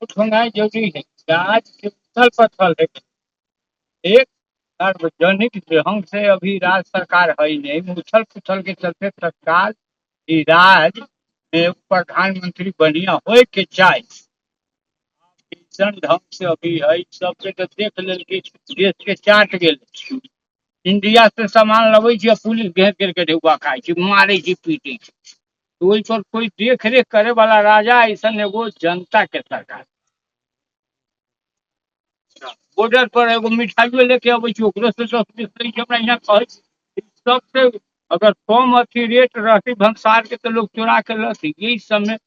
Vote होना जरूरी है। आज के उथल पथल है। एक सार्वजनिक ढंग से अभी राज्य सरकार है ही नहीं, उथल पुथल के चलते तत्काल ई राज्य में प्रधानमंत्री बढ़िया होए के चाही। अइसन ढंग से अभी है सबके तो देख लेल कि देश के चाट गेल। इंडिया से सामान लबै छी आ पुलिस घेर घेर के ढेउआ खाइ छी, मारै छी, पीटै छी। तो ओहि पर कोई देख रेख करे वाला राजा ऐसन एगो जनता के सरकार। बॉर्डर पर एगो मिठाइयो लेके अबै छी, ओकरो से 10 बीस लै छी। हमरा यहाँ कहै छी सबसे अगर कम अथी रेट रहती भंसार के तो लोग चोरा के लती। यही सब में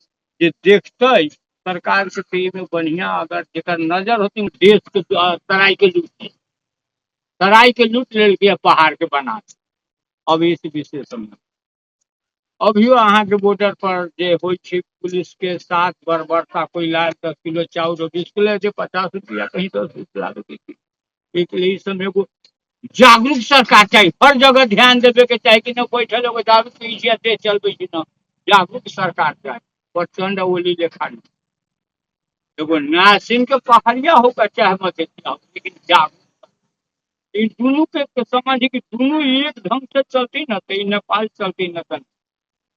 जे देखते सरकार के तो एमे बढ़िया अगर जेकर नजर होती देश के तराई के लूट तराई के लूट लेल के पहाड़ के बना दे। अब इस विशेष में अभियो अहाँ के बॉर्डर पर जे होइ छै पुलिस के साथ बर्बरता कोई लाल 10 किलो चाउर 20 किलो जे 50 रुपया कहीं 10 रुपया एक लिए इस समय एगो जागरूक सरकार चाहिए। हर जगह ध्यान देवे के चाहिए कि न बैठल एगो दारू पी छी आ देश चलबै छी न। जागरूक सरकार चाहिए। प्रचंड ओली लेखा नहीं। एगो नासिन के पहाड़िया होकर चाहे मत लेकिन जागरूक इन दोनों के समझ कि दोनों एक ढंग से चलती न तो नेपाल चलती न चलती।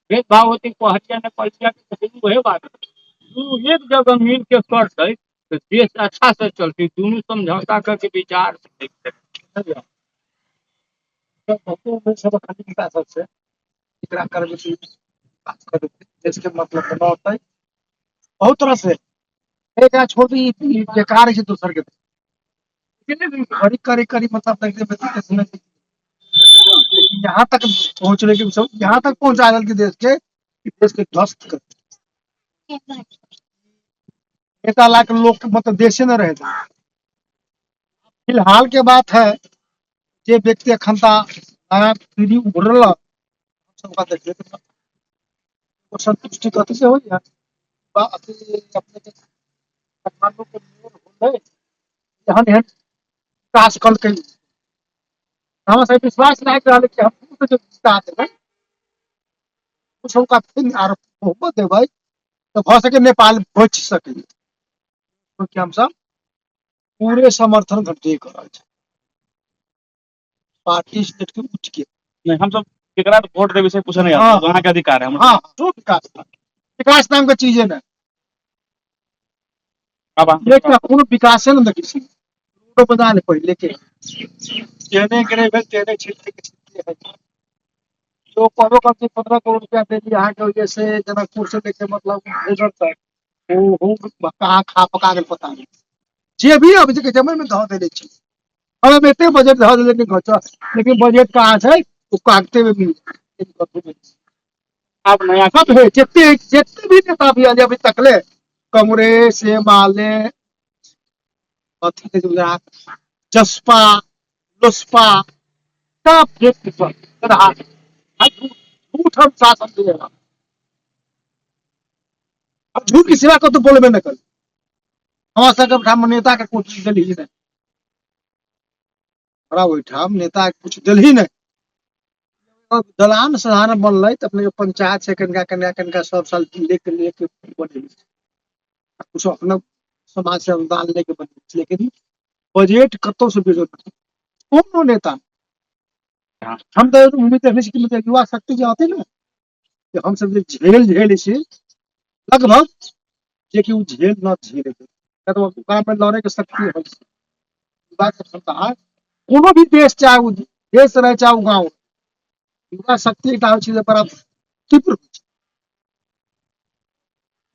भेदभाव होती पहरिया नेपालिया के तो वही बात है। दोनों एक जगह मिल के करते तो देश अच्छा से चलती। दोनों समझौता करके विचार से देखते। सब खाली विकास से एकरा करबे से विकास कर देश के मतलब बना होता है बहुत तरह से। एक छोटी बेकार है दूसर के करी करी करी मतलब लेकिन यहाँ तक पहुंचने के सब यहाँ तक पहुंचा दल के देश के ध्वस्त कर नेता लाख लोग मतलब देशे न रहे। फिलहाल के बात है जे व्यक्ति अखनता नया पीढ़ी उभरल सबका देखिए तो संतुष्टि कथी से हो अपने के काठमांडू के मेयर होले जहन एहन विकास कल के हमरा सब विश्वास नहीं कर रहा कि हम तो जो विकास देबै कुछ का फिर आरोप बहुमत देबै तो भ सके नेपाल बच सके क्योंकि हम सब पूरे समर्थन घटे कर रहा है पार्टी स्टेट के उच्च के नहीं हम सब केकरा वोट देवे से पूछे नहीं हाँ, आते वहाँ के अधिकार है हम हाँ जो विकास नाम का चीज है ना अब एक पूर्ण विकास है ना किसी रोड बना ले पहले के तेने करे तेने क्षेत्र के क्षेत्र है जो करो कम से 15 करोड़ रुपया दे दिया यहाँ के वजह से जनकपुर से लेके मतलब इधर तक वो कहाँ खा पका के पता नहीं जे भी अभी के जमन में गाँव दे छी हम एते बजट धा दे लेकिन बजट कहाँ है वो कागते में भी अब नया सब है जितने जितने भी नेता भी अभी तकले कांग्रेस माले अथी के गुजरात जसपा लोसपा सब व्यक्ति पर झूठ हम शासन दिएगा अब झूठ की सिवा को तो बोलबे न कर हमारा सब ठाम नेता के कुछ दिल ही नहीं बड़ा वही ठाम नेता के कुछ दिल ही नहीं दलान साधारण बनल तो अपने पंचायत से कनिका सब साल लेके बने कुछ अपना समाज से अनुदान लेके बने लेकिन बजट कतौ से बेजो कौन नेता हम तो उम्मीद रखने की मतलब युवा शक्ति जो आती ना कि हम सब झेल से लगभग जे कि वो झेल न झेले तो काम में लड़े के शक्ति है बात क्षमता है कोनो भी देश चाहे वो देश रहे चाहे वो गाँव युवा शक्ति का चीज बड़ा तीव्र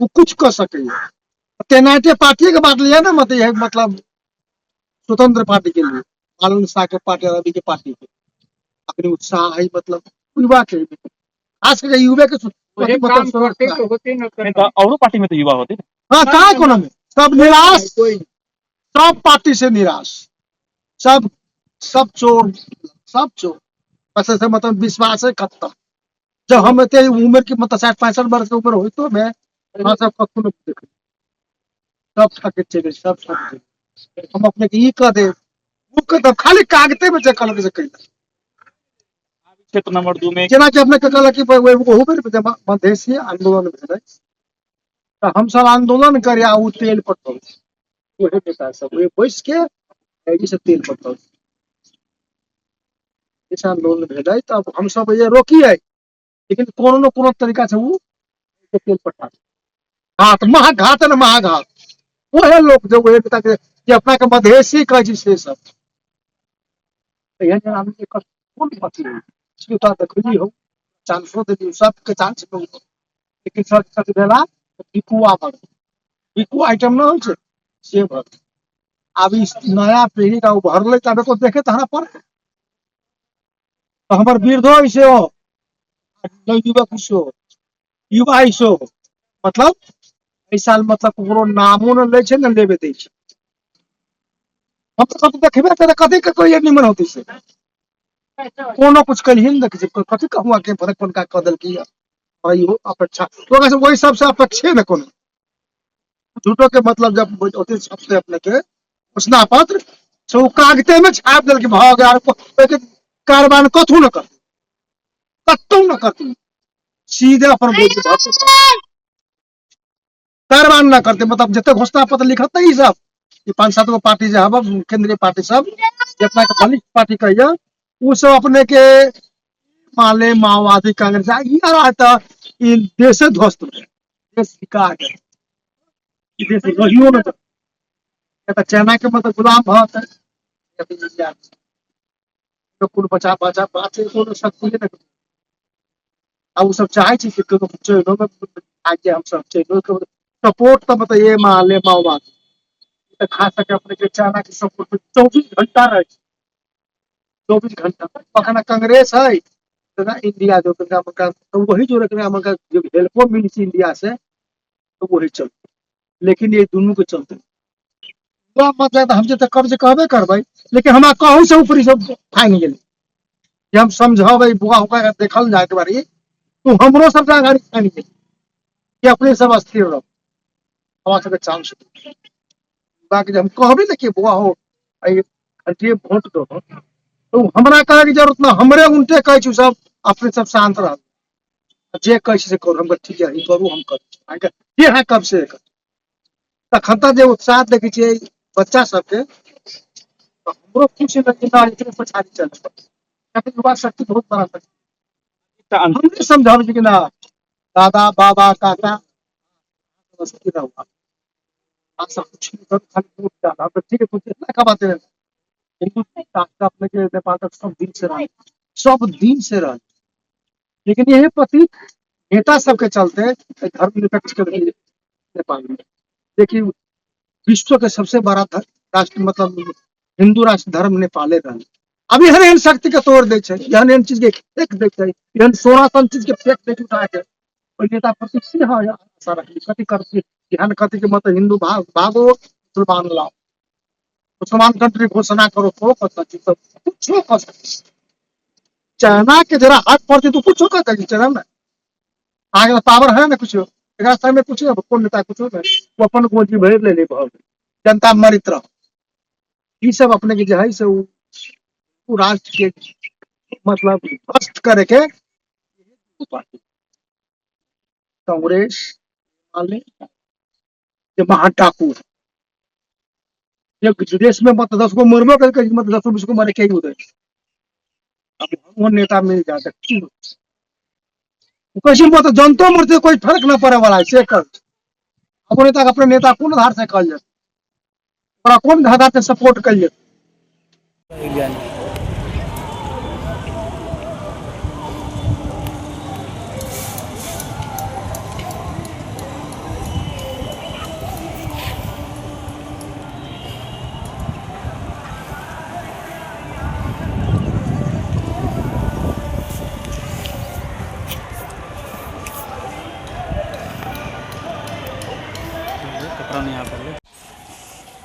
वो कुछ कर सके तेनाटे पार्टी के बात लिया ना मतलब स्वतंत्र पार्टी के लिए लालू शाह के पार्टी रवि के पार्टी के अपने उत्साह है मतलब युवा के खास करके युवा के और पार्टी में तो युवा होते हाँ कहाँ कोनो में सब निराश सब पार्टी से निराश सब सब चोर बस ऐसे मतलब विश्वास है खत्म। जब हम इतने उम्र की मतलब 60-65 वर्ष की उम्र हुई तो मैं वहाँ सब कखू नहीं देख सब ठाके चले सब ठाके हम अपने के ई कर दे वो कर दे खाली कागते में जकल के कई क्षेत्र नंबर 2 में जेना कि अपने के कहला कि वो बेर मधेसी आंदोलन भेलै तो हम सब आंदोलन करे आ उ तेल पटल ओहे नेता सब वे बैस के एही से तेल पटल इस आंदोलन भेलै तब हम सब ये रोकिए लेकिन कोनो न कोनो तरीका से उ तेल पटा घाट महाघाट न महाघाट ओहे लोग जो ओहे नेता के जे अपना के मधेसी कहै छै से सब एहन आदमी के कोन पति स्वीकार देखली हो चांसो दे सबके चांस दो लेकिन सच सच भेला बिकुआ भर बिकु आइटम न होइ छै से भर अब इस नया पीढ़ी का उभरले तबे को देखे तहरा पर तो हमर वृद्धो ऐसे हो युवक ऐसे हो युवा ऐसे हो मतलब एहि साल मतलब ककरो नामो न लै छै न लेबे दै छै हम तो कतौ देखबे करे कथी के कोई निमन होती से कोनो कुछ कलिए न देखे छै कथी कहूँ के फरक कोनका क देल की और इहो अपेक्षा तो कैसे वही सबसे अपेक्षे न कोनो झूठो के मतलब जब होते सबसे अपने के घोषणा पत्र से वो कागते में छाप देल के भाग यार कारबान कथू न कर कतौ न करती सीधे अपन बोल कारबान न करते मतलब जितने घोषणा पत्र लिखत ई सब ये 5-7 गो पार्टी जो हब केंद्रीय पार्टी सब जितना के बलिष्ठ पार्टी कहिए उ सब अपने के माले माओवादी कांग्रेस यार आता ई देश ध्वस्त हो देश विकार है ई देश रहियो न तो चाइना के मतलब गुलाम भत या फिर इंडिया तो कुल बचा बचा बात को शक्ति न अब वो सब चाहे छी कि चलो में आगे हम सब चलो के सपोर्ट तो मतलब ये माले माओवादी तो खा सके अपने के चाइना के सपोर्ट 24 घंटा रहे 24 घंटा पखना कांग्रेस है तो इंडिया जो तो वही जो रखने हमका जो हेल्पो मिली थी इंडिया से तो वही चलते लेकिन ये दोनों के चलते तो मतलब हम जो कब से कहबे करबै लेकिन हमरा कहू से ऊपरी सब फाइन गेल कि हम समझबै बुआ होकर देखल जाए के बारी तो हमरो सब गाड़ी फाइन गेल कि अपने सब अस्थिर रहो हमारा सबके चांस बाकी जब हम कहबे न कि बुआ हो घंटे वोट दो तो हमरा कहे की जरूरत ना हमरे उनटे कहे छी सब अपने सब शांत रह जे कहे से करू हम ठीक है करू हम कर ये है कब से तखन तक जे उत्साह देखै छियै बच्चा सबके तो हमरो खुशी लगे ना इतने पछाड़ी चल ताकि युवा शक्ति बहुत बड़ा शक्ति हमने समझावे छी कि ना दादा बाबा काका स्थिर रहुआ आशा कुछ नहीं कर खाली वोट डाला अब ठीक है कुछ इतना का बात है हिंदू राष्ट्र अपने के नेपाल तक सब दिन से रहा लेकिन यही प्रतीक नेता सबके चलते धर्मनिरपेक्ष के नेपाल में देखिए विश्व के सबसे बड़ा राष्ट्र मतलब हिंदू राष्ट्र धर्म नेपाले रहा अभी हर एहन शक्ति के तोड़ दे एहन चीज के फेंक दे एहन 16 चीज के फेंक दे उठा के नेता प्रतीक से हाँ आशा रखली कथी करती ध्यान कथी के मतलब हिंदू भागो मुसलमान लाओ मुसलमान कंट्री घोषणा करो तो कुछ कर सकते चाइना के जरा हाथ पड़ती तो कुछ कर सकती चाइना में आगे पावर है ना कुछ में कुछ कौन नेता कुछ वो अपन गोजी भर ले जनता मरित रहो ये सब अपने के जो है से वो राष्ट्र के मतलब ध्वस्त करे के कांग्रेस महाटाकू देश में मत 10 गो मरबो करके मत 10-20 को मरे के ही उधर अब वो नेता मिल जाता कैसे मत जनतो मरते कोई फर्क न पड़े वाला है से कर अब नेता अपने नेता कौन आधार से कल जाए कौन आधार से सपोर्ट कर जाए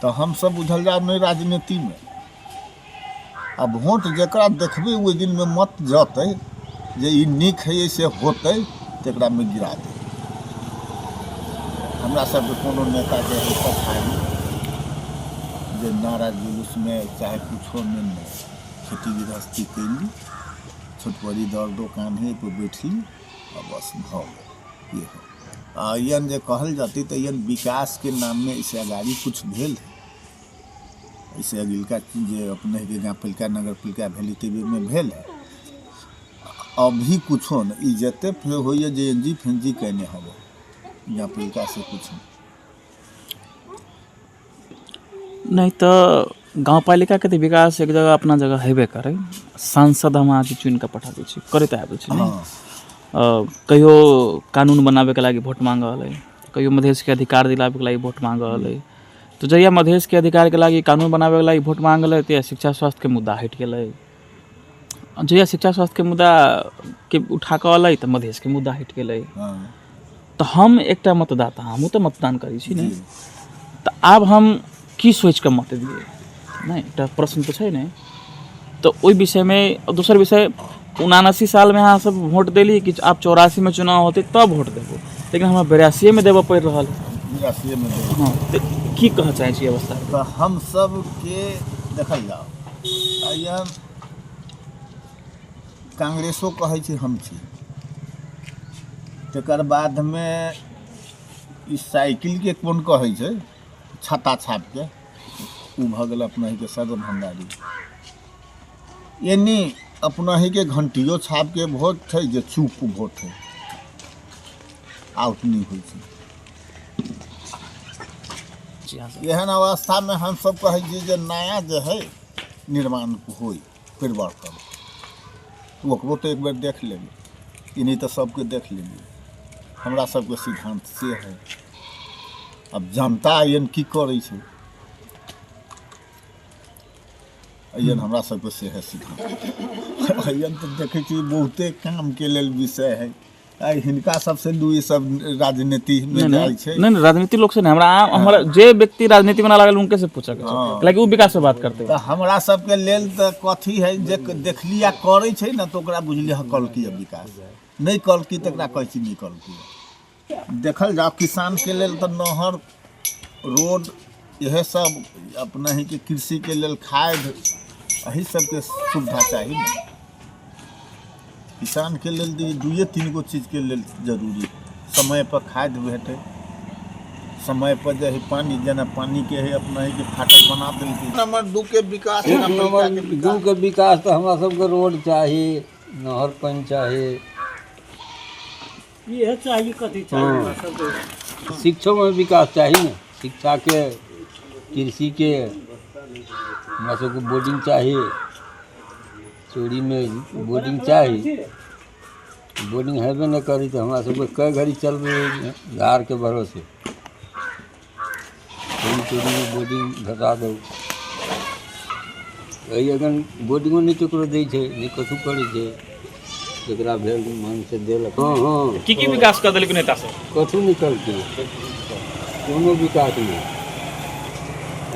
तो हम सब बुझल जाए नहीं राजनीति में अब वोट जकरा देखबै ओहि दिन में मत जतै जे ई नीक है से होतै तकरा में गिरा दे। हमरा सबके कोनो नेता के कथा जे नारा जुलूस में चाहे कुछो में नहीं, खेती गृहस्थी कैली, छोट बड़ी दर दुकान पर बैठली और बस भ ये हो। यन जे कहल जाती तो यन विकास के नाम में इसे अगाड़ी कुछ भेल है, ऐसे अगिलका जे अपने के गाँव पिलका नगर पिलका भेली तेबे में भेल है। अभी कुछो न ई जते हो जे एनजी फेंजी कहने हब गाँव पिलका से कुछ नहीं तो गाँव पालिका के तो विकास एक जगह अपना जगह हेबे करे। सांसद हम आज चुन के पठा दै छी, करैत आबै छी नहीं। कहियो कानून बनावे के लागी वोट मांगल है, कहियो मधेश के अधिकार दिलावे के लागी वोट मांगल है। तो जहिया मधेश के अधिकार के लागी कानून बनावे के लागी वोट मांगल है तो शिक्षा स्वास्थ्य के मुद्दा हट गए। जहिया शिक्षा स्वास्थ्य के मुद्दा के उठा के अल तो मधेश के मुद्दा हट गए। तो हम एक मतदाता हमहूँ तो मतदान करी छी नहीं। तो अब हम की सोच के मत दिए नहीं, एक प्रश्न तो है नहीं। तो ओई विषय में दूसर विषय 79 साल में अहाँ सब वोट दिली कि आप 84 में चुनाव होते तब वोट देबो, लेकिन हमरा 82 में देबो पड़ रहा है। 82 में हाँ, तो की कह चाहे छी अवस्था? तो हम सब के देखल जाओ अयन कांग्रेसो कहे छी हम छी, तकर बाद में इस साइकिल के कौन कहे छै छाता छाप के उ भ गेल अपना ही के सदर भंडारी, यानी अपना ही के घंटियो छाप के वोट थे जे चुप वोट है आउट नहीं हुई। एहन अवस्था में हम सब कहे छी जे नया जो है निर्माण हो परिवर्तन ओकरो तो एक बार देख लेंगे, इन्हीं तो सबके देख लेंगे। हमरा सबके सिद्धांत से है। अब जनता अयन की करे छै अयन हमरा सबके से है सिद्धांत। अयन तो देखे छी बहुते काम के लेल विषय है। आई हिनका सबसे दुई सब राजनीति में जाय छै नहीं राजनीति लोग से नहीं, हमरा जे व्यक्ति राजनीति में ना लागल उनके से पूछा के लाइक वो विकास से बात करते। तो हमरा सबके लेल तो कथी है जे देखलिया करे छै ना तो ओकरा बुझलिया कल की विकास नहीं कल की तकरा कहै छी नहीं कल की। देखल जाओ किसान के लेल तो नहर रोड यह सब अपना ही के कृषि के लेल खाद यही सबके सुविधा चाहिए ना। किसान के लेल दुए तीन गो चीज के लेल जरूरी, समय पर खाद भेटे, समय पर जो है पानी जना पानी के है अपना ही के फाटक बना देलकै। नंबर 2 के विकास नंबर 2 के विकास तो हमरा सबके रोड चाहिए, नहर पानी चाहिए, ये चाहिए कथी चाहिए। शिक्षा में विकास चाहिए ना, शिक्षा के कृषि के हमरा सबके बोर्डिंग चाहिए, चोरी में बोर्डिंग चाहिए। बोर्डिंग हेबे नहीं करी तो हमरा सबके कई घड़ी चल रही धार के भरोसे चोरी में बोर्डिंग घटा दो। यही अगर बोर्डिंगो नहीं ककरो दै छै नहीं कथू करै छै जकरा भेल मन से देलक। हाँ हाँ की विकास कर देलक नेता सब कथू नहीं करके कोनो विकास नहीं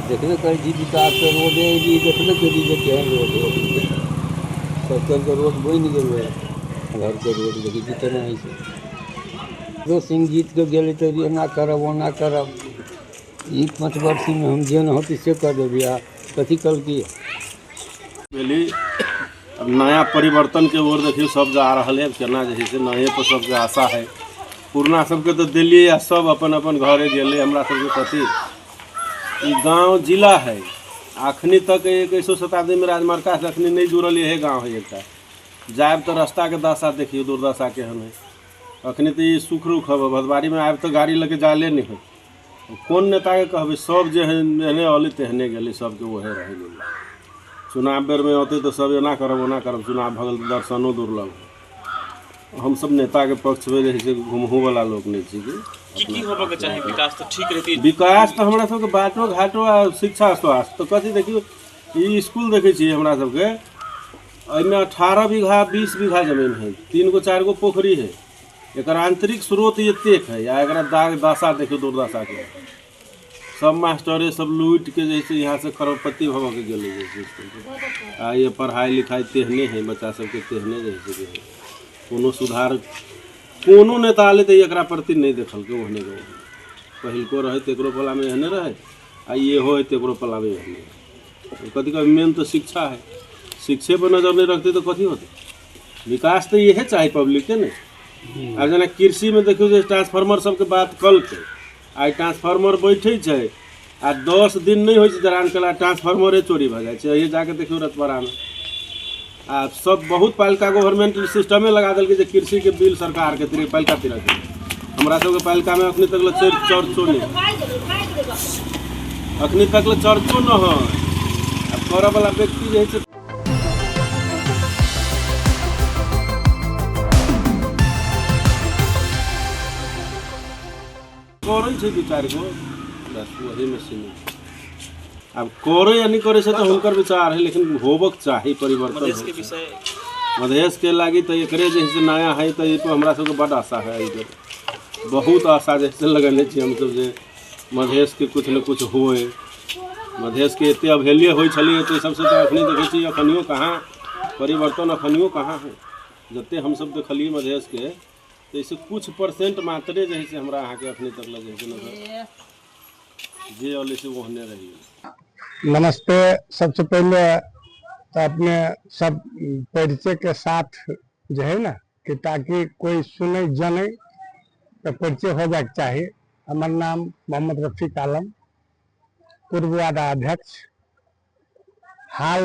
देखबे करी छी। विकास के रोड देखबे करी जे केहन रोड है, सर्कल के रोड बनि गेल है, घर के रोड देखी कितना है से जो सिंह जीत के गेले तो एना करब ओना करब, ई 5 वर्ष में हम जे न होती से कर देबी। आ कथी कल की पहले अब नया परिवर्तन के ओर देखिए सब जा रहा है, केना जे है से नए पर सबके आशा है। पुरना सबके तो दिल्ली या सब अपन अपन घरे गेले, हमरा सबके कथी ई गांव जिला है। अखनी तक 21 शताब्दी में राजमार्ग से अखनी नहीं जुड़ल है गांव है एक जायब तो रास्ता के दशा देखिए दुर्दशा केहन है। अखनी तो ये सुख रुख है, भदवारी में आब तो गाड़ी लेके जाले नहीं है। कौन नेता के कहबे सब जे एहने अले तेहने गेले, सबके वहे रह गेले। चुनाव बेर में होते तो सब एना करब ओना करब, चुनाव भगल दर्शनो दुर्लभ। हम सब नेता के पक्ष में जैसे घुमहू वाला लोग नहीं छी की होबे के चाहे विकास तो ठीक रहती। विकास तो हमरा सबके बाटो घाटो आ शिक्षा स्वास्थ्य तो कथी देखियो ई स्कूल देखे छी हमरा सबके एहिमे 18 बीघा 20 बीघा जमीन है, 3 गो 4 गो पोखरी है। एक आंतरिक स्रोत एतेक है या एकरा दाग दशा देखियो दुर्दशा के सब मास्टरे सब लूट के जैसे यहाँ से करोड़पति भव के गए जैसे आ ये पढ़ाई लिखाई तेहने है बच्चा सबके तेहने जैसे है कोनो सुधार कोनो नेता आले तो एकरा प्रति नहीं देखल के ओहने गए पहिलको रहे तेकरो पला में एहने रहे आ ये हो तेकरो पला में एहने कथी का मेन तो शिक्षा है शिक्षे पर नजर नहीं रखते तो कथी होते विकास तो ये चाहिए पब्लिक के नहीं आ जना कृषि में देखियो जे ट्रांसफार्मर सबके बात कल के आई ट्रांसफार्मर बैठे छै आ 10 दिन नहीं होइ छै दरान कला ट्रांसफार्मरे चोरी भ जाइ छै ये जाके देखियो रतबरा में आ सब बहुत पालिका गवर्नमेंट सिस्टमे लगा देलकै जे कृषि के बिल सरकार के तिरे पालिका तिरे हमरा सबके पालिका में अखनी तक चर्चो नहीं अखनी तक चर्चो न है अब करऽ वाला व्यक्ति जे है करे छै दू चारि गो बस वही में से अब करे या नहीं करे से तो हुनकर विचार है लेकिन होबक चाही परिवर्तन मधेश के विषय मधेश के लागी तो एकरे जैसे नया है तो ये तो हमरा सबके बड़ आशा है इधर बहुत आशा जैसे लगने छी हम सब जे मधेश के कुछ न कुछ होए मधेश के एते अवहेल्य होई छलिए तो सबसे तो अखनी देखै छी अखनियो कहाँ परिवर्तन अखनियो कहाँ है जते हम सब देखलिए मधेश के जैसे कुछ परसेंट मात्रे जैसे हमरा अहाँ के अपने तक लगे नजर जे वाले से वो होने रही। नमस्ते। सबसे पहले तो अपने सब परिचय के साथ जो है ना कि ताकि कोई सुने जाने तो परिचय हो जाए चाहिए। हमार नाम मोहम्मद रफीक आलम पूर्व वार्ड अध्यक्ष हाल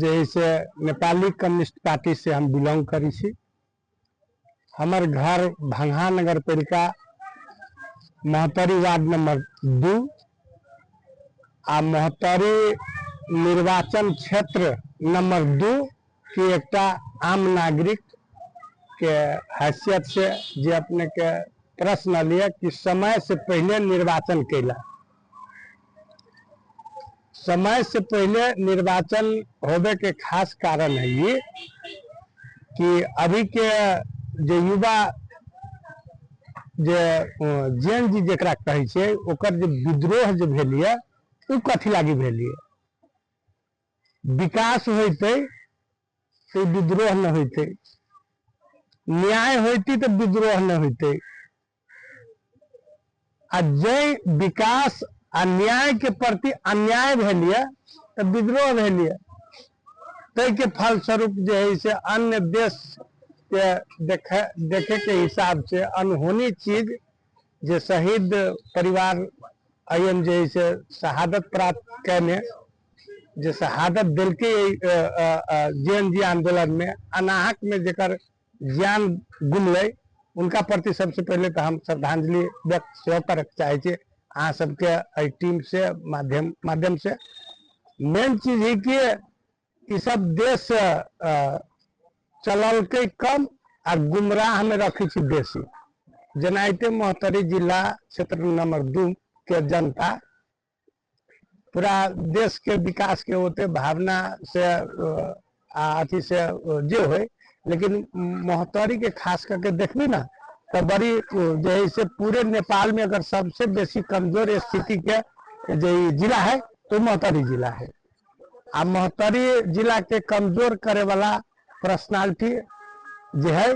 जैसे नेपाली कम्युनिस्ट पार्टी से हम बिलोंग करी छी। हमार घर भंगा नगर पालिका महतरी वार्ड नंबर 2 आ महतरी निर्वाचन क्षेत्र नंबर 2 की एकटा आम नागरिक के हैसियत से जे अपने के प्रश्न लिया कि समय से पहले निर्वाचन कैला समय से पहले निर्वाचन होबे के खास कारण है ये कि अभी के जे युवा जे जेन जी जकरा कहै छै ओकर जे विद्रोह जे भेलिए ओ कथी लागी भेलिए विकास होइते तो विद्रोह न होइते न्याय होइते तो विद्रोह न होइते आ जे विकास आ न्याय के प्रति अन्याय भेलिए तो विद्रोह भेलिए तै के फलस्वरूप जे है से अन्य देश के देखे के हिसाब से अनहोनी चीज जे शहीद परिवार अयन जे से शहादत प्राप्त करने जे शहादत दिल के जे आंदोलन में अनाहक में जेकर जान गुमले उनका प्रति सबसे पहले तो हम श्रद्धांजलि व्यक्त सेहो करक चाहे छे अहाँ सबके टीम से माध्यम से मेन चीज है कि ये सब देश चलल के कम आ गुमराह में रखी छी बेसी जनाइते महतरी जिला क्षेत्र नंबर 2 के जनता पूरा देश के विकास के होते भावना से अथी से जो है लेकिन महतरी के खास करके देखबी ना तो बड़ी जो है से पूरे नेपाल में अगर सबसे बेसी कमजोर स्थिति के जो जिला है तो महतरी जिला है। आ महतरी जिला के कमजोर करे वाला पर्सनालिटी जो है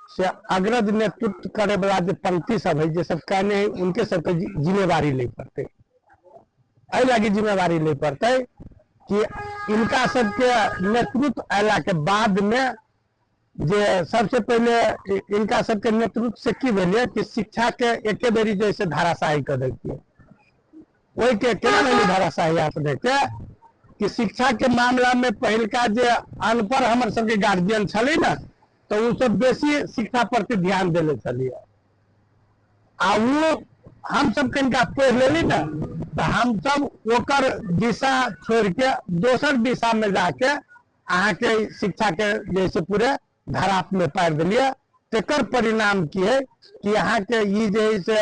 से अग्रज नेतृत्व करे वाला जो पंक्ति सब है जो सब कहने हैं उनके सबके जिम्मेवारी ले पड़ते ऐ लगी जिम्मेवारी ले पड़ते कि इनका सबके नेतृत्व अला के बाद में जे सबसे पहले इनका सबके नेतृत्व से की भेलिए कि शिक्षा के एके बेरी जैसे धाराशाही कर देती है वही के केना नहीं धाराशाही आप देखे कि शिक्षा के मामला में पहलका जे अनपढ़ हमर सबके गार्जियन छले ना तो वो सब बेसी शिक्षा प्रति ध्यान देले छलिए आ वो हम सब कनिका पढ़ लेली ना तो हम सब ओकर दिशा छोड़ के दोसर दिशा में जाके अहाँ के शिक्षा के जैसे पूरे धारा में पार दिलिए तेकर परिणाम की है कि यहाँ के ये जैसे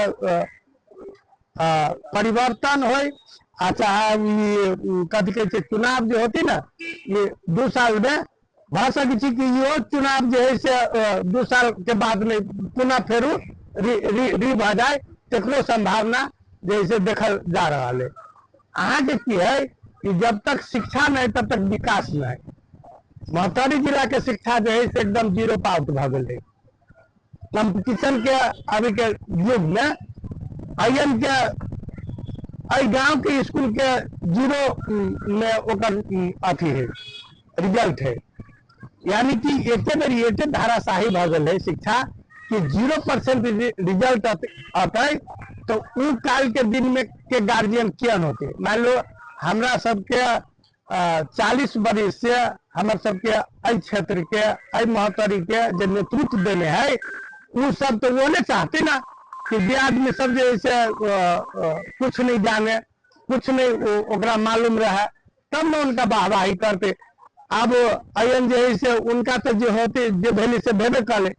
परिवर्तन हो चाहे कथी कहते चुनाव जो होती ना ये 2 साल में भ सकै कि यो चुनाव जो है से 2 साल के बाद में पुनः फेरू री भ जाए तकरो संभावना जैसे देखल जा रहा है। अहाँ के की है कि जब तक शिक्षा नहीं तब तक विकास नहीं। महतारी जिला के शिक्षा जो है से एकदम जीरो पाउट भ गए। कंपटीशन के अभी के युग में अयन के गांव के स्कूल के जीरो में ओकर अथी है रिजल्ट है, यानी कि एके बेर एते धाराशाही भ गए है शिक्षा कि 0% रिजल्ट आता तो उ काल के दिन में के गार्जियन कियन होते। मान लो हमरा सबके 40 वर्ष से हमारे सबके अई क्षेत्र के अई महतारी के जो नेतृत्व देने है वो सब तो वो नहीं चाहते ना कि जे आदमी सब जैसे कुछ नहीं जाने, कुछ नहीं ओकरा मालूम रहे, तब न उनका वाहवाही करते। अब अयन जो है से उनका तो जो होते जो भेली से भेबे करे,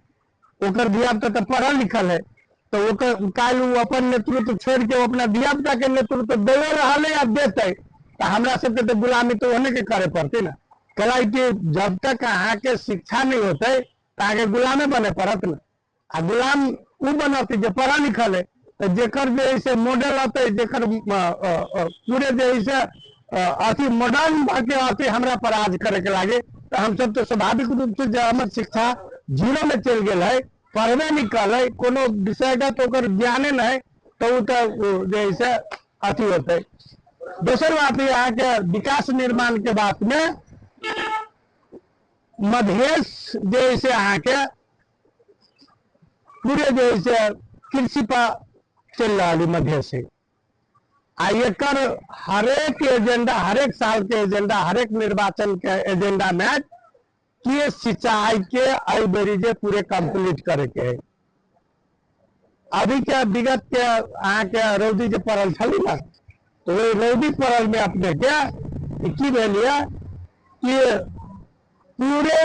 ओकर धियापुता तो पढ़ल लिखल है, तो ओकर काल वो अपन नेतृत्व छोड़ के अपना धियापुता के नेतृत्व दे रहा है या देते, तो हमरा सबके तो गुलामी तो होने के करे पड़ते ना। कला कि जब तक अहाँ के शिक्षा नहीं होते तो आगे गुलामे बने पड़त ना। आ गुलाम उ बनते जो पढ़ा लिखल है, तो जेकर जो है से मॉडल आते, जेकर पूरे जो है से अति मॉडर्न भागे आते हमरा पर आज करे के लागे, तो हम सब तो स्वाभाविक रूप से जो हमार शिक्षा जीरो में चल गए है, पढ़वे निकल है, कोनो विषय का तो ज्ञाने नहीं, तो वो तो जो है से अति होते। दूसरी बात यहाँ के विकास निर्माण के बात में मधेश जैसे यहाँ के पूरे जैसे कृषि पर चल रहा है मधेश है। एकर हरेक एजेंडा, हरेक साल के एजेंडा, हरेक निर्वाचन के एजेंडा में कि सिंचाई के आई बेरीजे पूरे कंप्लीट करे के है। अभी के विगत के अहाँ के रौदी जो पड़ल छली ना, तो वो रौदी पड़ल में अपने के की भेलिए कि पूरे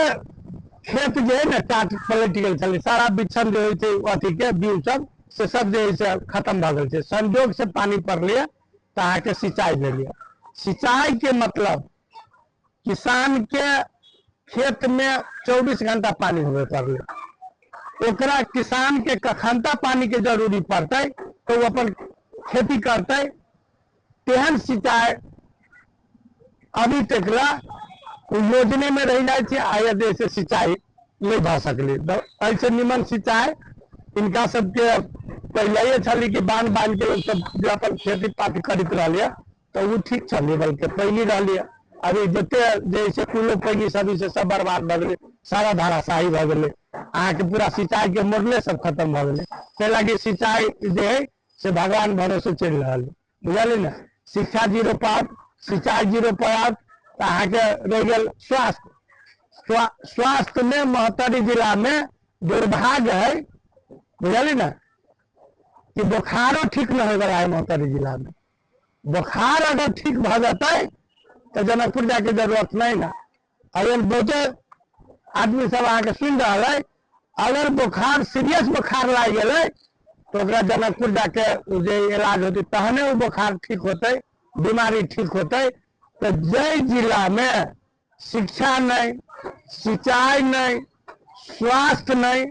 खेत जो है ना काट पॉलिटिकल चले, सारा बिछन जो है अथी के बीउ सब जो है खत्म भ गए। संजोग से पानी पड़ लिया तो अहाँ के सिंचाई ले लिया। सिंचाई के मतलब किसान के खेत में 24 घंटा पानी होवे पड़े, ओकरा किसान के कखनता पानी के जरूरी पड़ते तो वो अपन खेती करते। तेहन सिंचाई अभी तक योजना में रह जाए, आया जैसे सिंचाई नहीं भ सकली। ऐसे निमन सिंचाई इनका सबके पहले छली कि बांध बांध के सब जो अपन खेती पाती करते रहा तो वो ठीक छली, बल्कि पहली रही। अभी जिते जैसे कुलो पैनी सभी से सब बर्बाद भ गए, सारा धाराशाही भ गए, अहाँ के पूरा सिंचाई के मॉडले सब खत्म भ गए। ते लगी सिंचाई जो है से भगवान भरोसे चल रहा है, बुझल ना। शिक्षा जीरो पात, सिंचाई जीरो पात, अहाँ के रह गए स्वास्थ्य। स्वास्थ्य में महतारी जिला में दुर्भाग्य है, बुझल ना, कि बुखारो ठीक न हो रहा है महतारी जिला में। बुखार अगर ठीक भ जाते तो जनकपुर जाके जरूरत नहीं ना। अगर बहुते आदमी सब आके सुन रहा है, अगर बुखार सीरियस बुखार लग गए तो जनकपुर जाके इलाज होती, तहने वो बुखार ठीक होते, बीमारी ठीक होते। तो जय जिला में शिक्षा नहीं, सिंचाई नहीं, स्वास्थ्य नहीं,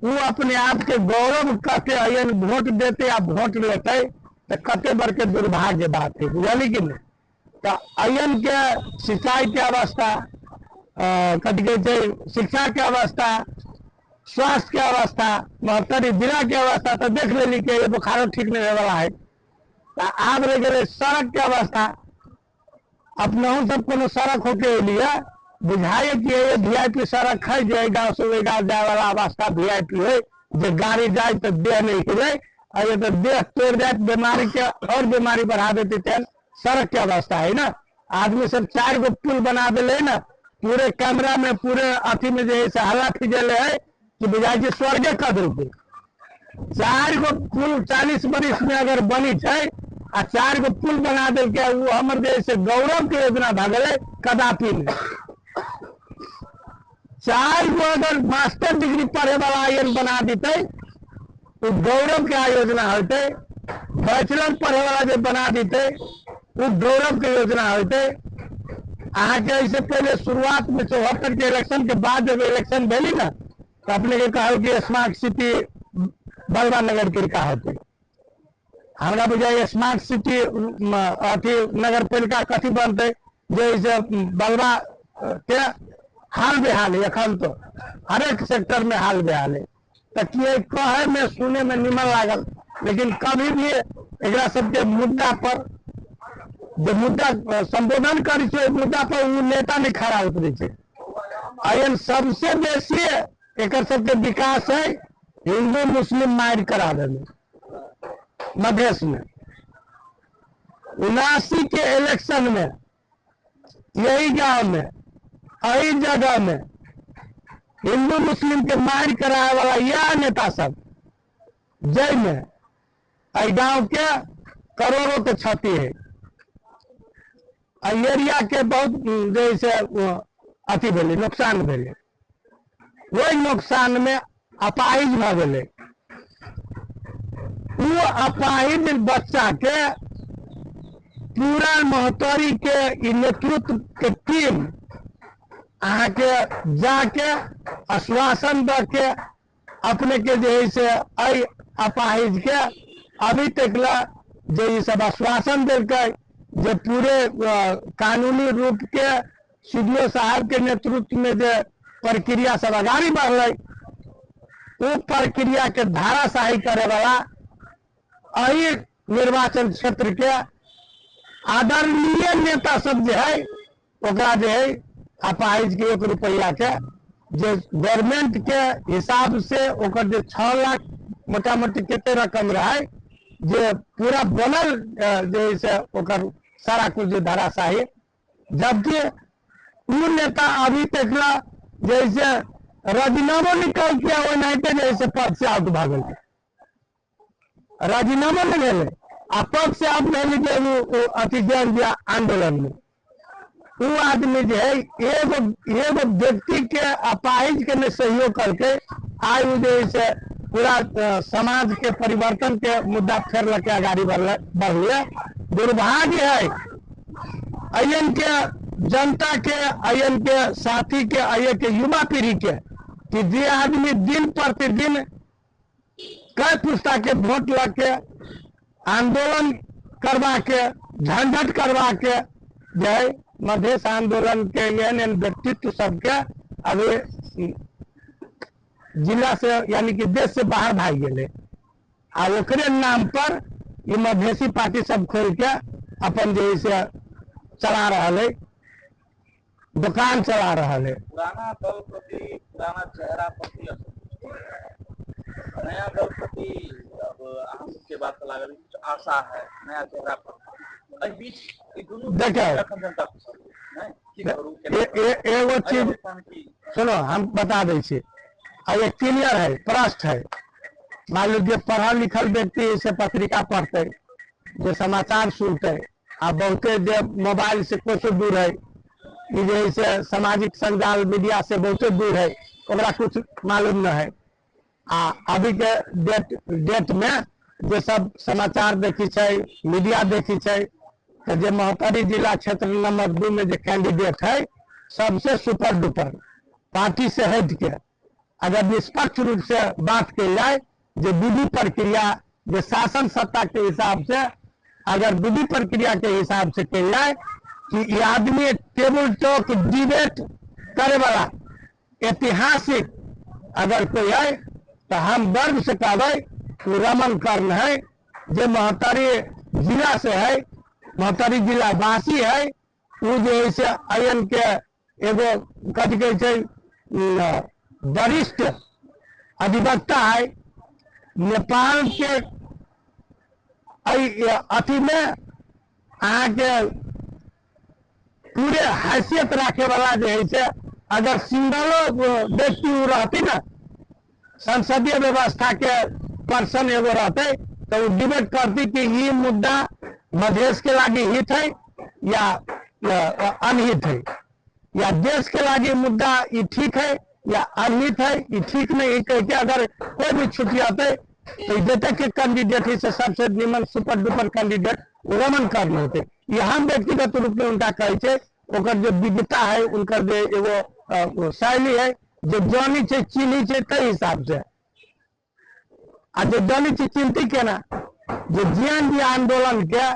वो अपने आप के गौरव करके अयन वोट देते या वोट लेते तो कते बड़ के दुर्भाग्य बात है, बुझली कि नहीं। तो अयन के सिंचाई के अवस्था, कथी कहते शिक्षा के अवस्था, स्वास्थ्य के अवस्था, महतारी जिला के अवस्था तो देख लेली कि ये बुखार ठीक नहीं होने वाला है। तो आब रह गए सड़क के अवस्था। अपना सब कोनो सड़क होके लिए बुझाए कि ये VIP सड़क है, जो गाँव से गाँव जाए वाला अवस्था VIP है, जो गाड़ी जाए तो देह नहीं हिले, और ये तो देह तोड़ जाए बीमारी के और बीमारी बढ़ा देती थे। सड़क की अवस्था है ना, आदमी सब 4 गो पुल बना दिले ना, पूरे कैमरा में पूरे अथी में जो है हल्ला खिंचले है कि बुझाई के स्वर्गे कर देते। 4 गो पुल 40 वर्ष में अगर बनी है आ 4 गो पुल बना दे के वो हमर जैसे गौरव के योजना भगले कदापि नहीं। 4 गो अगर मास्टर डिग्री पढ़े वाला आयन बना देते तो गौरव के योजना होते। बैचलर पढ़े वाला जो बना देते वो गौरव के योजना होते। अहाँ के ऐसे पहले शुरुआत में 74 के इलेक्शन के बाद जब इलेक्शन भेली ना तो अपने के कहा कि स्मार्ट सिटी बलवा नगर के कहा होते। हमरा बुझाइए स्मार्ट सिटी अथी नगर पालिका कथी बनते जैसे बलवा के हाल बेहाल है अखन तो हर एक सेक्टर में हाल बेहाल है तो कहे में सुने में निमन लागल लेकिन कभी भी एकरा सबके मुद्दा पर जो मुद्दा संबोधन करी छै मुद्दा पर वो नेता नहीं खड़ा उतरे छै अयन सबसे बेसी एकर सबके विकास है हिंदू मुस्लिम मार करा देने मधेश में 79 के इलेक्शन में यही गांव में यही जगह में हिंदू मुस्लिम के मार कराए वाला यह नेता सब जय में गांव के करोड़ों के क्षति है एरिया के बहुत जैसे अथी भेले नुकसान भेले वही नुकसान में अपाहिज भ गेले वो अपाहिज बच्चा के पूरा महतरी के नेतृत्व के टीम अहाँ के जाके आश्वासन द के अपने के जे से अपाहिज के अभी तक जो ये सब आश्वासन देलकै जो पूरे कानूनी रूप के सीडीओ साहब के नेतृत्व में जो प्रक्रिया सब आगाड़ी बढ़ल वो प्रक्रिया के धाराशाही करे वाला अही निर्वाचन क्षेत्र के आदरणीय नेता सब जो है ओकरा जो है अपाहिज के 1 रुपया के जो गवर्नमेंट के हिसाब से ओकर जो 6 लाख मोटा मोटी कितने रकम रहे जो पूरा बनल जैसे ओकर सारा कुछ जो धाराशाही जबकि वो नेता अभी तक जैसे राजीनामा निकल के ओनाहिते जैसे पद से आउट भागल राजीनामा नहीं भेले आ पद से आउट नहीं लीजिए अति जन दिया आंदोलन में वो आदमी जो है एगो व्यक्ति के अपाहिज के सहयोग करके आज जैसे पूरा समाज के परिवर्तन के मुद्दा फेर लके आगाड़ी बढ़लिए दुर्भाग्य है अयन के जनता के अयन के साथी के अयन के युवा पीढ़ी के कि जे आदमी दिन प्रतिदिन कई पुस्ता के वोट लगे आंदोलन करवा के झंझट करवा के जो मधेश आंदोलन के एहन व्यक्तित्व सबके अभी जिला से यानी कि देश से बाहर भाग गए आ ओकरे नाम पर ये मधेसी पार्टी सब खोल के अपन जो से चला रहा है दुकान चला रहा है पुराना दल प्रति पुराना चेहरा प्रति नया दल प्रति अब अहाँ के बात लागल कुछ आशा है नया चेहरा पर एहि बीच ई दुनू जनता एगो चीज सुनो हम बता दै छी ये क्लियर है प्रश्न है मान लीजिए पढ़ा लिखल व्यक्ति से पत्रिका पढ़ते जो समाचार सुनते आ बहुते जो मोबाइल से कुछ दूर है जैसे सामाजिक संजाल मीडिया से बहुते दूर है ओकरा कुछ मालूम न है अभी के डेट में जो सब समाचार देखी है मीडिया देखी है तो जो महोत्तरी जिला क्षेत्र नंबर 2 में जो कैंडिडेट है सबसे सुपर डुपर पार्टी से हट के अगर निष्पक्ष रूप से बात की जाए जो विधि प्रक्रिया जो शासन सत्ता के हिसाब से अगर विधि प्रक्रिया के हिसाब से की जाए कि ये आदमी टेबल टॉक डिबेट करे वाला ऐतिहासिक अगर कोई है तो हम गर्व से कहबे कि रमन कर्ण है जो महोत्तरी जिला से है महोत्तरी जिला वासी है वो जो है अयन के एगो कथी कहै वरिष्ठ अधिवक्ता है नेपाल के अथी में अहाँ के पूरे हैसियत रखे वाला जो है अगर सिंगलो व्यक्ति रहती ना संसदीय व्यवस्था के पर्सन एगो रहते तो वो डिबेट करती कि ये मुद्दा मधेश के लागे हित है या अनहित है या देश के लागे मुद्दा ये ठीक है या अनहित है ये ठीक नहीं कह के अगर कोई भी छुट्टी आते तो देते के कैंडिडेट ही से सबसे निमन सुपर डुपर कैंडिडेट रमन करने होते यहाँ व्यक्तिगत रूप में उनका कहे ओकर जो विविधता है उनकर जो एगो शैली है जो जानी है चिन्ही है तई हिसाब से आ जो जानी है चिंती के ना जो जीएनडी आंदोलन के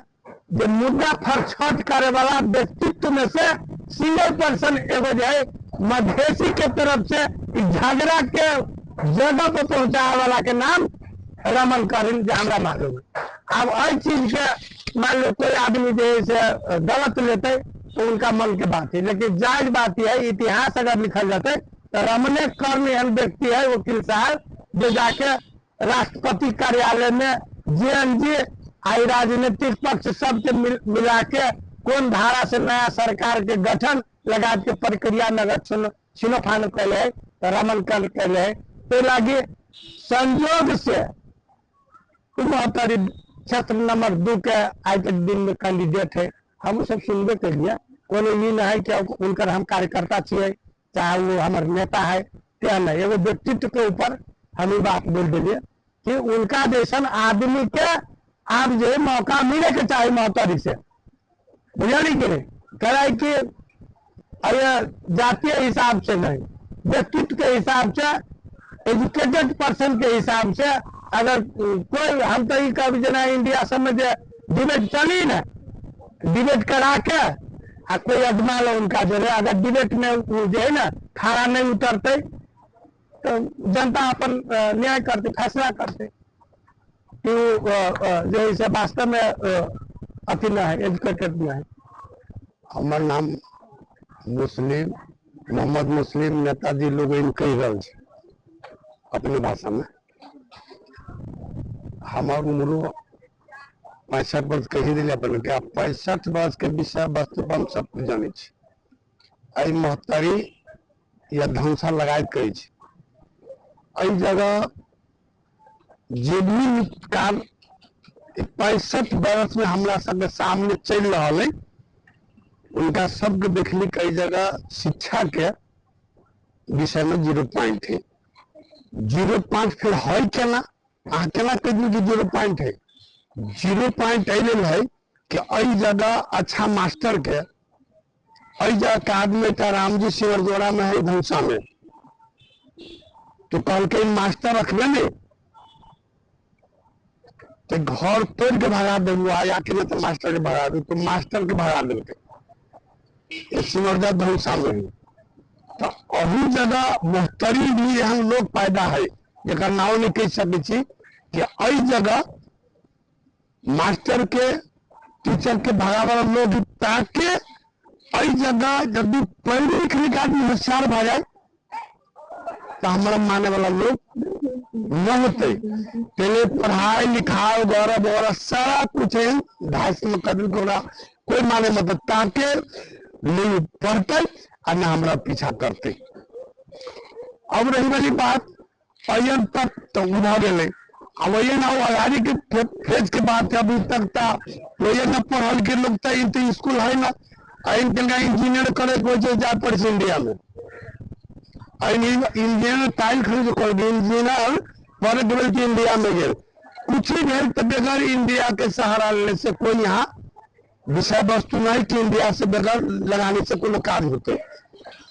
जो मुद्दा पर छठ करे वाला व्यक्तित्व में से सिंगल पर्सन एगो जो है मधेसी के तरफ से झगड़ा के जगह पे पहुंचाए वाला के नाम रमन करीम जो हमारा मालूम है। अब हर चीज के मान लो कोई आदमी जो है से गलत लेते तो उनका मन की बात है, लेकिन जायज बात यह है इतिहास अगर लिखा जाता है तो रमने कर्ण एहन व्यक्ति है वकील साहब जो जाके राष्ट्रपति कार्यालय में जेएनजी आई राजनीतिक पक्ष सबके मिला के कौन धारा से नया सरकार के गठन लगा के प्रक्रिया नगर छिनोफान कैले है तो रमन कर्ण कैले है तो लगे संयोग से 69 क्षेत्र नंबर 2 के आज तक दिन में कैंडिडेट है। हम सब सुनबे के लिए कोनो ये नहीं है कि उनकर हम कार्यकर्ता छे चाहे वो हमारे नेता है क्या नहीं, एगो व्यक्तित्व के ऊपर हम ये बात बोल दिलिए कि उनका जैसन आदमी के आप जो है मौका मिले के चाहे मोहतरी से बुझानी कि नहीं कराए कि अरे जातीय हिसाब से नहीं व्यक्तित्व के हिसाब से एजुकेटेड पर्सन के हिसाब से अगर कोई हम तो ये कभी जना इंडिया सब में जो डिबेट चली ना डिबेट करा के आ कोई अजमा लो उनका जो है अगर डिबेट में जो है ना खड़ा नहीं उतरते तो जनता अपन न्याय करते फैसला करते कि जो है वास्तव में अति न है एजुकेटेड न है। हमार नाम मुस्लिम मोहम्मद मुस्लिम नेताजी लोग इन कही रहा अपनी भाषा में हमार उम्र 65 वर्ष कही दिले अपन के 65 वर्ष के विषय वस्तु पर हम सब कुछ जाने छी आई महतारी या धंसा लगायत कही छी आई जगह जे भी काल 65 वर्ष में हमरा सबके सामने चल रहा है उनका सबके देखली कई जगह शिक्षा के विषय में 0 पॉइंट है 0 पॉइंट फिर है केना अहाँ केना कहियो कि 0 पॉइंट है 0 पॉइंट एल है कि अई जगह अच्छा मास्टर के अई जगह के आदमी का रामजी सिंह द्वारा में है धनुषा में तो कल के मास्टर रखबे नहीं तो घर तोड़ के भगा देंगे या कि तो मास्टर के भगा दे तो मास्टर के भगा देंगे सिंगरदा धनुषा में तो अभी जगह मोहतरी भी हम लोग पैदा है जगह नाव नहीं कह सके कि अई जगह मास्टर के टीचर के भगा वाला लोग ताकि अई जगह जब भी पढ़े लिखने का आदमी होशियार भा जाए तो हमारा माने वाला लोग न होते पहले पढ़ाई लिखाई वगैरह वगैरह सारा कुछ है 250 मुकदमे को कोई माने मतलब ताकि नहीं पढ़ते और न हमारा पीछा करते। अब रही वाली बात अयन तक तो उभा गए अब ये ना आजादी के फेज के बाद अभी तक था तो ये ना पढ़ल के लोग तो स्कूल है ना इंजीनियर करे कोई जा पड़े इंडिया में इंजीनियर टाइल खरीद कर इंजीनियर पढ़ गए इंडिया में गए कुछ ही भेल तो बगैर इंडिया के सहारा लेने से कोई यहाँ विषय वस्तु नहीं कि इंडिया से बगैर लगाने से कोई कार्य होते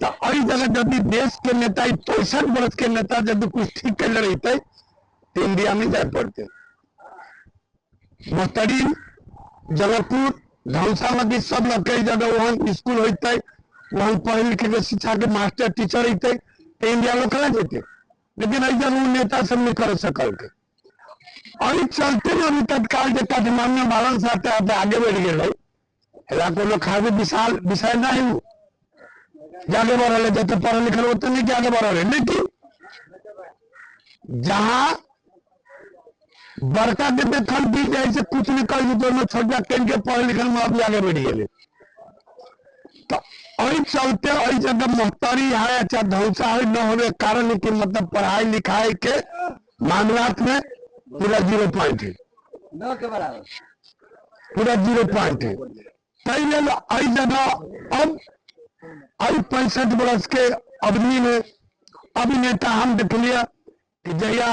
तो अई जगह जब देश के नेता 65 वर्ष के नेता जब कुछ ठीक कर रहे तो इंडिया में जाए पड़ते मोहतरी जगतपुर धनुषा नदी सब कई जगह वहाँ स्कूल होते वहाँ पढ़े लिखे के शिक्षा के मास्टर टीचर होते तो इंडिया लोग करा देते लेकिन ऐसा नेता सब नहीं कर सकल के और चलते अभी तत्काल जो काठमांडू बालन से आते आगे बढ़ गए को खावे विशाल विषय नहीं हो जागे बढ़ रहे जब पढ़े लिखे होते नहीं आगे बढ़ रहे लेकिन जहां बड़का के देखल भी जैसे कुछ नहीं कर दोनों छोटा कहीं के पढ़े लिखे में अभी आगे बढ़ गए तो अभी चलते अभी जगह मोहतरी है अच्छा धनुषा है न होने कारण कि मतलब पढ़ाई लिखाई के मामला में पूरा 0 पॉइंट है पूरा 0 पॉइंट है पहले आई जगह अब आई 65 वर्ष के अवधि में अभिनेता हम देख लिया कि जया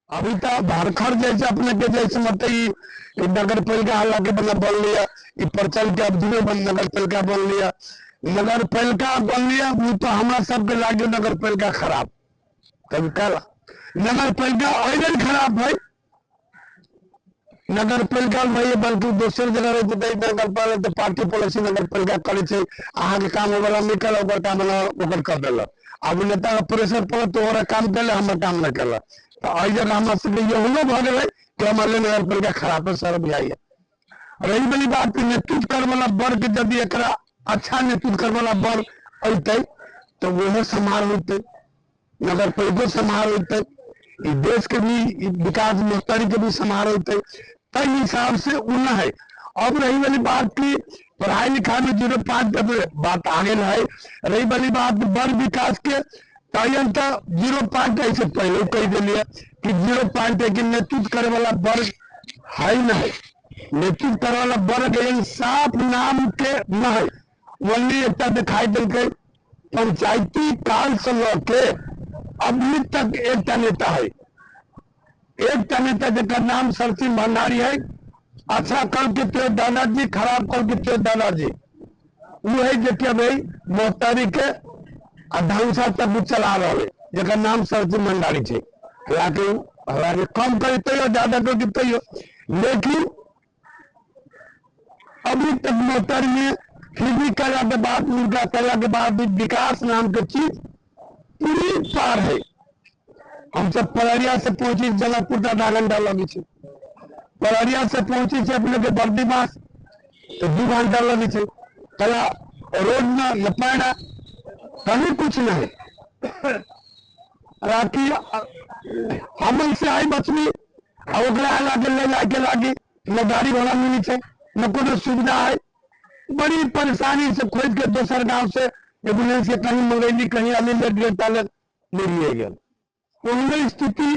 अभी तो भारखर जैसे अपने के जैसे मतलब नगर पालिका हालांकि बना बन लिया प्रचल के अवधि में बन नगर पालिका बन लिया नगर पालिका बन लिया वो तो हमारा सबके लागे नगर पालिका खराब कभी कल नगर पालिका ऐसे खराब है, नगर पालिका में बल्कि दोसर जगह रहते नगर पालिका तो पार्टी पॉलिसी नगर पालिका करे छे, अहाँ के काम वाला निकल ओकर काम ना ओकर कर देलक, अब नेता का प्रेशर पर तो ओरा काम करे हमर काम न करला, तो एहि जगह हमरा सबके यही भ गेलै कि हमारे नगर पालिका खराब है सर बुझाइए। रही वाली बात नेतृत्व कर वाला वर्ग यदि एक अच्छा नेतृत्व कर वाला वर्ग अतै तो वह संहार होते, नगर पालिका संहार होते, देश के भी विकास मोहतरी के भी संहार होते, तय हिसाब से उन है। अब रही वाली बात की पढ़ाई लिखाई में 0.5 बात आगे है, रही वाली बात वर्ग विकास के तयन तो 0.5 ऐसे पहले कह दिलिए कि 0.1 के नेतृत्व करे वाला वर्ग है न है, नेतृत्व करे वाला वर्ग साफ नाम के न है, वही एक दिखाई दिल पंचायती काल से लौके अभी तक एक नेता है, एक नेता जकर नाम सरसिंह भंडारी है, अच्छा कल के तेज दादाजी, खराब कल के तेज दादाजी, वो है जो भाई मोहतारी के अधांसा तक चला रहा है, जकर नाम सरसिंह भंडारी है, हालांकि कम करते हो ज्यादा करते हो, लेकिन अभी तक मोहतारी में फिर भी कला के बाद उनका कला के बाद भी विकास नाम की चीज पूरी पार है। हम सब पलरिया से पहुंची जनकपुर का आधा घंटा लगी छे, पलरिया से पहुंची से अपने के बर्दीबास तो 2 घंटा लगी छे, कला रोड में लपाड़ा कहीं कुछ नहीं, राखी हमन से आई बचनी ले जाके लागी न गाड़ी घोड़ा मिली छे न कोनो सुविधा है, बड़ी परेशानी से खोज के दोसर गांव से एम्बुलेंस के कहीं मंगैली कहीं अली मिलिए गल, उनकी स्थिति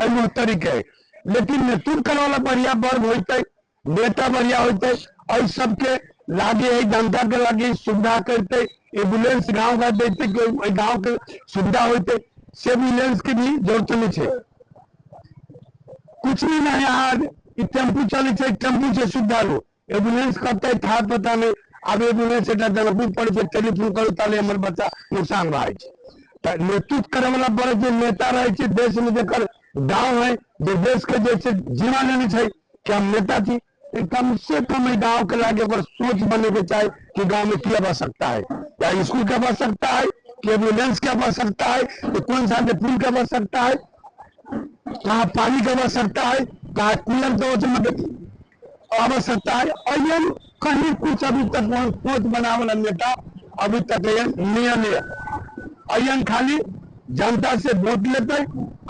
मोहतरी के, लेकिन नेतृत्व करे वाला बढ़िया वर्ग होते, नेता बढ़िया होते और सबके लागे है जनता के लागे सुविधा करते, एम्बुलेंस गांव का देते गांव के सुविधा होते, एम्बुलेंस की भी जरूरत नहीं है, कुछ भी नहीं आज टेम्पू चले टेम्पू से सुविधा लो, एम्बुलेंस करते था पता नहीं, अब एम्बुलेंस जनकपुर पड़े टेलीफोन करो ताले हमर बच्चा नुकसान रहा है। नेतृत्व करे वाला बड़े जो नेता रहे देश में जकर गांव है जो देश के जैसे जीवा लेनी चाहिए कि हम नेता थी, कम से कम गांव के लागे पर सोच बने के चाहे कि गांव में क्या बन सकता है, या स्कूल क्या बन सकता है, कि एम्बुलेंस क्या बन सकता है, तो कौन सा पुल क्या बन सकता है, कहाँ पानी का बन सकता है, कहाँ कूलर का आवश्यकता है, और कहीं कुछ अभी तक सोच बना वाला नेता अभी तक नियम है, अयन खाली जनता से वोट लेते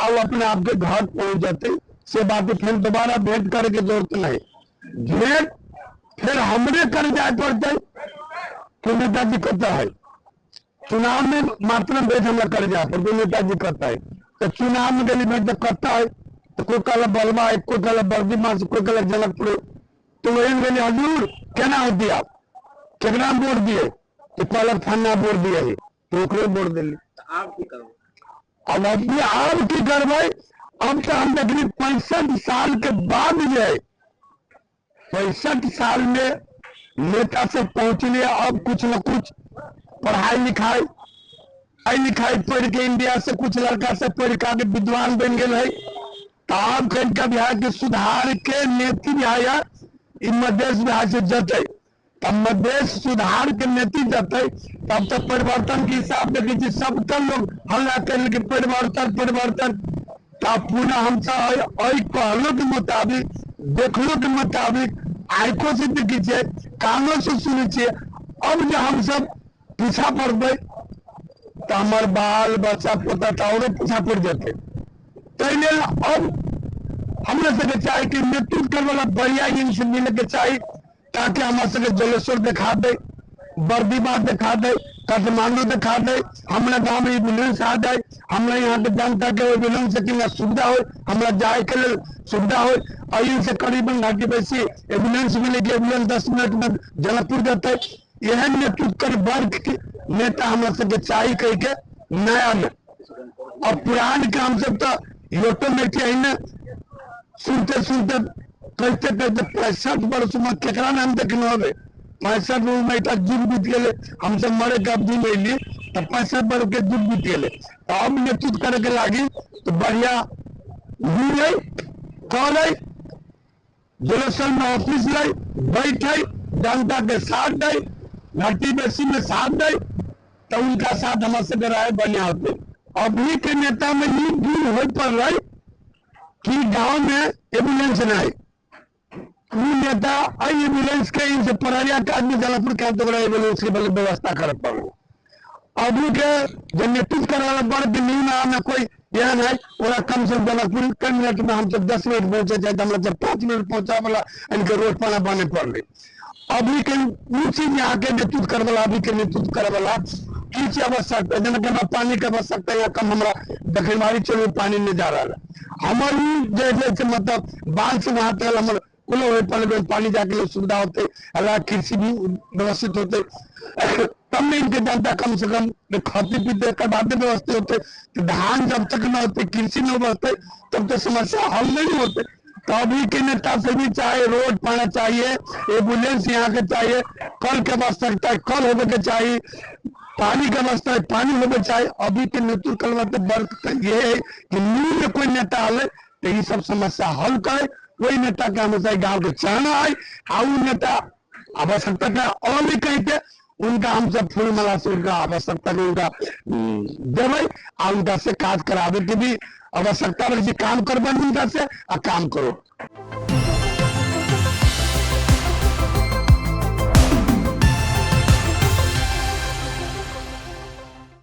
और अपने आप के घर पहुंच जाते, से बात फिर दोबारा भेंट करे की जरूरत नहीं, भेंट फिर हमने कर जाए पड़ते तो नेताजी कहता है, चुनाव में मात्र भेंट हमें कर जाए पड़ते नेताजी कहता है, तो चुनाव में गली भेंट करता है, तो कोई कल बलवा है, कोई कल बर्दीमा से, कोई कल जनकपुर, तो वही गली हजूर कहना होती आप केकरा वोट दिए, तो कल फन्ना वोट दिए है, तो वोट दिल्ली अब अपने आप की करवाई। अब तो हम देखिए 65 साल के बाद जो है 65 साल में नेता से पहुंचने अब कुछ न कुछ पढ़ाई लिखाई पढ़ के इंडिया से कुछ लड़का से पढ़ के विद्वान बन गए है, तो अब कहीं बिहार के सुधार के नीति बिहार मध्य बिहार से जते, तब मध्य सुधार के नीति जते, तब तक परिवर्तन के हिसाब देखिए सबका लोग हल्ला कर परिवर्तन तब पुनः हम कहलों के मुताबिक देखलो के मुताबिक आंखों से देखिए कानों से सुनिए, अब जो हम सब पीछा पड़ गए तो हमारे बाल बच्चा पोता और पीछा पड़ जाते, तो अब हमने सके चाहे कि नेतृत्व करने वाला बढ़िया इनसे मिलने के चाहिए, ताकि हमारे सके जलेश्वर दिखा दे, बर्दीबाद दिखा दे, काठमांडू दिखा दे, हमारे गांव में एम्बुलेंस आ जाए, हमारे यहाँ के जनता के एम्बुलेंस की सुविधा हो, हमारा जाए के लिए सुविधा हो, और इनसे करीबन घाटी वैसी एम्बुलेंस मिलेगी, एम्बुलेंस 10 मिनट में जनकपुर जाते, यह नेतृत्व कर वर्ग के नेता हमारे सके चाहिए कह के नया में, और पुरान के हम सब तो ऑटोमेटिक है ना, सुनते कहते 65 वर्ष में केकरा नाम देखने हो, 65 में जुग बीत गए, हम सब मरे कब दिन तो पैसा बढ़ के दूध बीतेले तो अब नेतृत्व करे के लागी तो बढ़िया दूर है कौन है जुलसन में ऑफिस लाई बैठे जनता के साथ दे घाटी बेसी में साथ दे तो उनका साथ हमारे डराए बढ़िया होते। अभी के नेता में ये दूर हो पड़ रही कि गांव में एम्बुलेंस नहीं वो नेता आई एम्बुलेंस के इनसे परारिया का आदमी जलापुर के तो एम्बुलेंस की व्यवस्था कर पड़ अभी के जो नेतृत्व कराना पड़ दिल्ली में हमें कोई यह नहीं पूरा कम से कम 10 मिनट में हम जब 10 मिनट पहुंचे जाए तो हम जब 5 मिनट पहुंचा वाला इनके रोड पाना पाने पड़ रही अभी के ऊंची यहाँ के नेतृत्व करे वाला अभी के नेतृत्व करे वाला की आवश्यकता है जना पानी की आवश्यकता है कम हमारा दक्षिणवाड़ी चलो पानी नहीं जा रहा है हमारी जैसे मतलब बांध से वहां तक हमारे कुल पानी जाके सुविधा होते अल्लाह कृषि भी व्यवस्थित होते तब में इनके जनता कम से कम खाते पीते करवाते व्यवस्थित होते तो धान जब तक न होते कृषि न बढ़ते तब तक समस्या हल नहीं होते। तो अभी के नेता से भी चाहे रोड पाना चाहिए एम्बुलेंस यहाँ के चाहिए कल के आवश्यकता है कल होने के चाहिए पानी का व्यवस्था है पानी होने चाहिए। अभी के नेतृत्व करवाते वर्ग ये है कि न्यू में कोई नेता आए तो ये सब समस्या हल करे कोई नेता का हमेशा गाँव के चाहना है और नेता आवश्यकता का और भी कहते उनका हम सब फूल मला से उनका आवश्यकता को उनका देवे और उनका से काज करावे के भी आवश्यकता काम करवा उनका से काम करो।